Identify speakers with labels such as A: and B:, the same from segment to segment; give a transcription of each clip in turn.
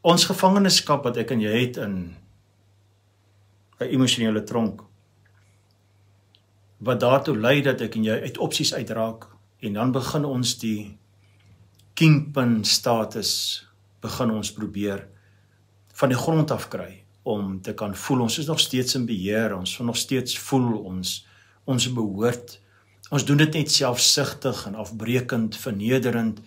A: Ons gevangenskap wat ek en jy het in 'n emosionele tronk, wat daartoe lei dat ek en jy uit opsies uitraak, en dan begin ons die kingpin status, begin ons probeer van die grond af kry, om te kan voel, ons is nog steeds in beheer, ons wil nog steeds voel, ons behoort, ons doen dit net selfsugtig en afbreekend, vernederend.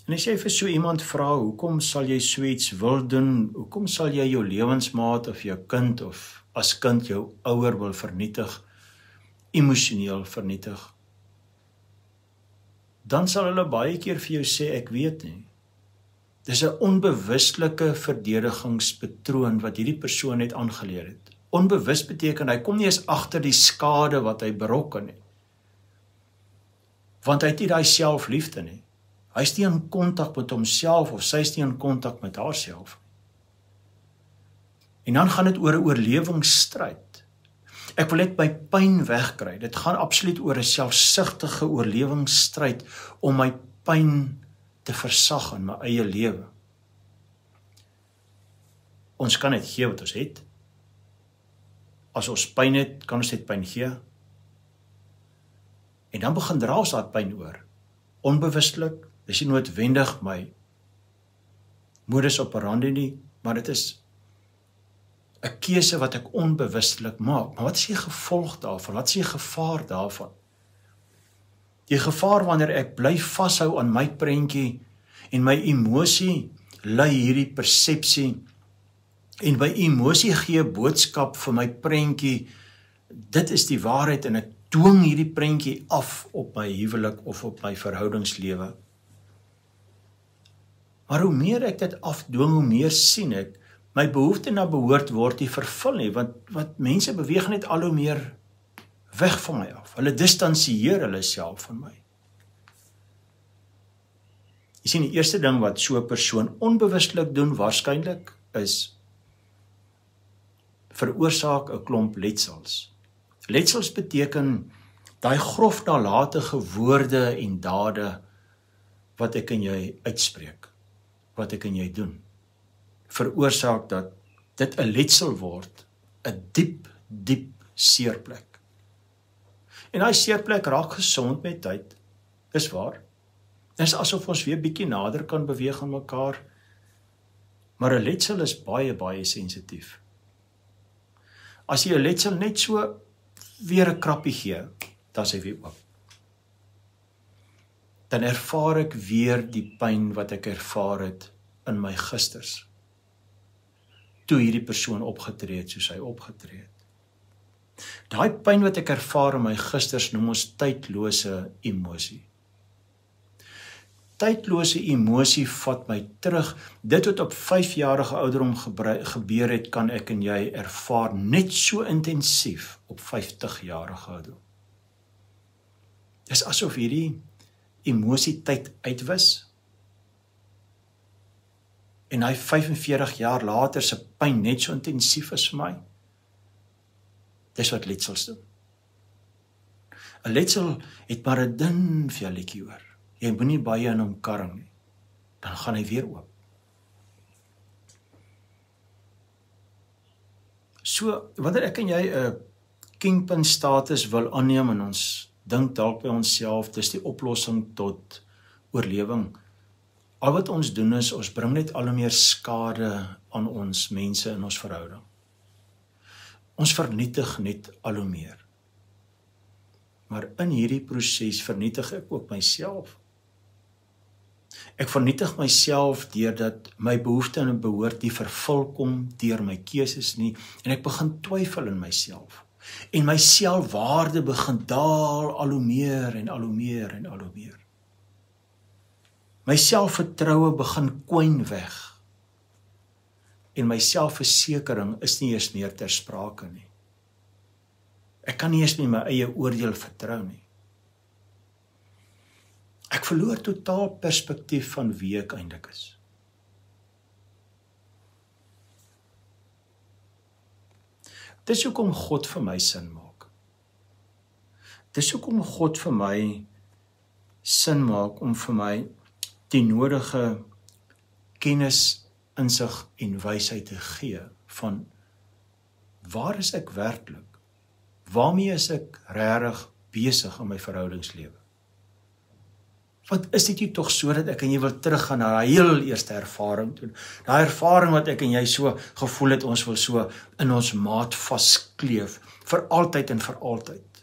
A: En as jy vir so iemand vra, hoekom sal jy so iets wil doen, hoekom sal jy jou lewensmaat of jou kind, of as kind jou ouer wil vernietig, emosioneel vernietig, dan sal hulle baie keer vir jou sê, ek weet nie. Dis 'n onbewustelike verdedigingspatroon wat hierdie persoon net aangeleer het. Onbewus beteken, hy kom nie eens agter die skade wat hy berokken nie. Want hy het nie daai selfliefde nie. Hy is nie in kontak met homself, of sy is nie in kontak met haarself. En dan gaan dit oor 'n oorlewingsstryd. Ek wil net my pyn wegkry. Dit gaan absoluut oor 'n selfsugtige oorlewingsstryd om my pyn te versag in my eie lewe. Ons kan net gee wat ons het. As ons pyn het, kan ons net pyn gee. En dan begin dra ons daai pyn oor. Onbewustelik, dis nie noodwendig my modus operandi nie, maar dit is 'n keuse wat ek onbewustelik maak. Maar wat is die gevolg daarvan? Wat is die gevaar daarvan? Die gevaar wanneer ek bly vashou aan my prentjie en my emosie lei hierdie persepsie en my emosie gee boodskap vir my prentjie, dit is die waarheid en ek dwing hierdie prentjie af op my huwelik of op my verhoudingslewe. Maar hoe meer ek dit afdwing, hoe meer sien ek, my behoefte na behoort word nie vervul nie, want mense beweeg net al hoe meer weg van my af. Hulle distansieer hulle self van my. Jy sien, die eerste ding wat so 'n persoon onbewustelik doen, waarskynlik, is veroorsaak 'n klomp letsels. Letsels beteken daai grof nalatige woorde en dade wat ek en jy uitspreek, wat ek en jy doen, veroorsaak dat dit 'n letsel word, 'n diep seerplek. En daai seerplek raak gesond met tyd, is waar. Dit is asof ons weer bietjie nader kan beweeg aan mekaar, maar 'n letsel is baie sensitief. As jy 'n letsel net so weer 'n krappie gee, dan is hy weer oop. Dan ervaar ek weer die pyn wat ek ervaar het in my gisters, toe hierdie persoon opgetree het soos hy opgetree het. Daai pyn wat ek ervaar in my gisters noem ons tydlose emosie. Tydlose emosie vat my terug. Dit wat op 5-jarige ouderdom gebeur het, kan ek en jy ervaar net so intensief op 50-jarige ouderdom. Dis asof hierdie emosie tyd uitwis. En hy 45 jaar later se pyn net so intensief is vir my. Dis wat letsels doen. 'n Letsel het maar 'n dun velletjie oor. Jy moenie baie in hom karring nie. Dan gaan hy weer oop. So, wanneer ek en jy 'n kingpin status wil aanneem en ons dink dalk by onsself, dis die oplossing tot oorlewing. Al wat ons doen is, ons bring net al hoe meer skade aan ons mense in ons verhouding. Ons vernietig net al hoe meer. Maar in hierdie proses vernietig ek ook myself. Ek vernietig myself deurdat my behoefte en behoort nie vervul kom deur my keuses nie, en ek begin twyfel in myself. En my selfwaarde begin daal al hoe meer en al hoe meer en al hoe meer. My selfvertroue begin kwyn weg. En my selfversekering is nie eens meer ter sprake nie. Ek kan nie eens meer my eie oordeel vertrou nie. Ek verloor totaal perspektief van wie ek eintlik is. Dis hoekom God vir my sin maak. Dis hoekom God vir my sin maak om vir my die nodige kennis, insig en wysheid te gee van waar is ek werklik? Waarmee is ek regtig besig in my verhoudingslewe? Want is dit nie tog so dat ek en jy wil teruggaan na daai heel eerste ervaring toe? Daai ervaring wat ek en jy so gevoel het, ons wil so in ons maat vaskleef, vir altyd en vir altyd.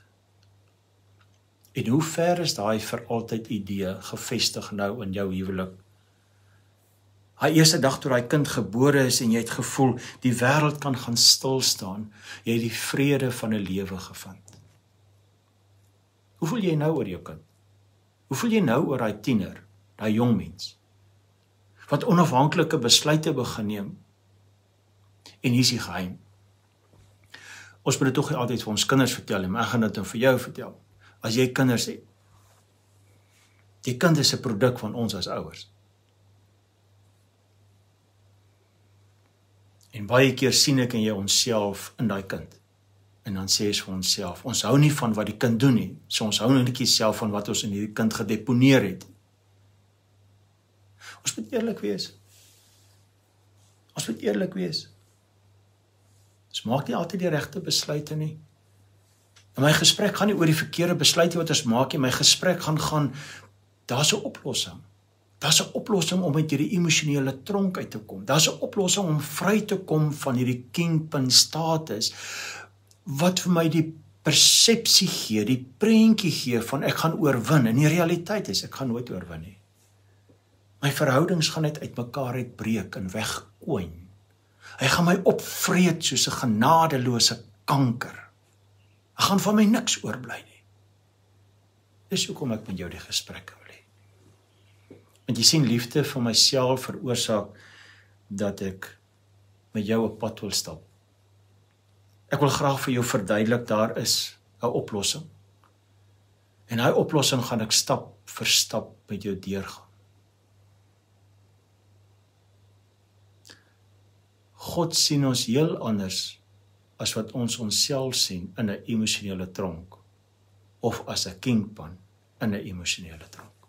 A: En hoe ver is daai vir altyd idee gevestig nou in jou huwelik? Hy eerste dag toe daai kind gebore is en jy het gevoel, die wêreld kan gaan stil staan, jy het die vrede van 'n lewe gevind. Hoe voel jy nou oor jou kind? Hoe voel jy nou oor daai tiener, daai jong mens, wat onafhanklike besluite begin neem? En hier is die geheim. Ons moet dit tog nie altyd vir ons kinders vertel nie, maar ek gaan dit dan vir jou vertel. As jy kinders het, die kind is 'n produk van ons as ouers. En baie keer sien ek en jy onsself in daai kind. En dan sê ons vir onsself, ons hou nie van wat die kind doen nie. So ons hou netjie self van wat ons in hierdie kind gedeponeer het. Ons moet eerlik wees. Ons moet eerlik wees. Ons maak nie altyd die regte besluite nie. En my gesprek gaan nie oor die verkeerde besluite wat ons maak nie. My gesprek gaan, daar's 'n oplossing. Daar's 'n oplossing om uit hierdie emosionele tronk uit te kom. Daar's 'n oplossing om vry te kom van hierdie kingpin status, wat vir my die persepsie gee, die prentjie gee van ek gaan oorwin. En die realiteit is, ek gaan nooit oorwin nie. My verhoudings gaan net uitmekaar uitbreek en wegkoin. Hy gaan my opvreet soos 'n genadeloose kanker. Ek gaan van my niks oorbly nie. Dis hoekom ek met jou die gesprekke wil hê. Want jy sien, liefde vir myself veroorsaak dat ek met jou op pad wil stap. Ek wil graag vir jou verduidelik, daar is 'n oplossing. En daai oplossing gaan ek stap vir stap met jou deurgaan. God sien ons heel anders as wat ons onsself sien in 'n emosionele tronk of as 'n kingpin in 'n emosionele tronk.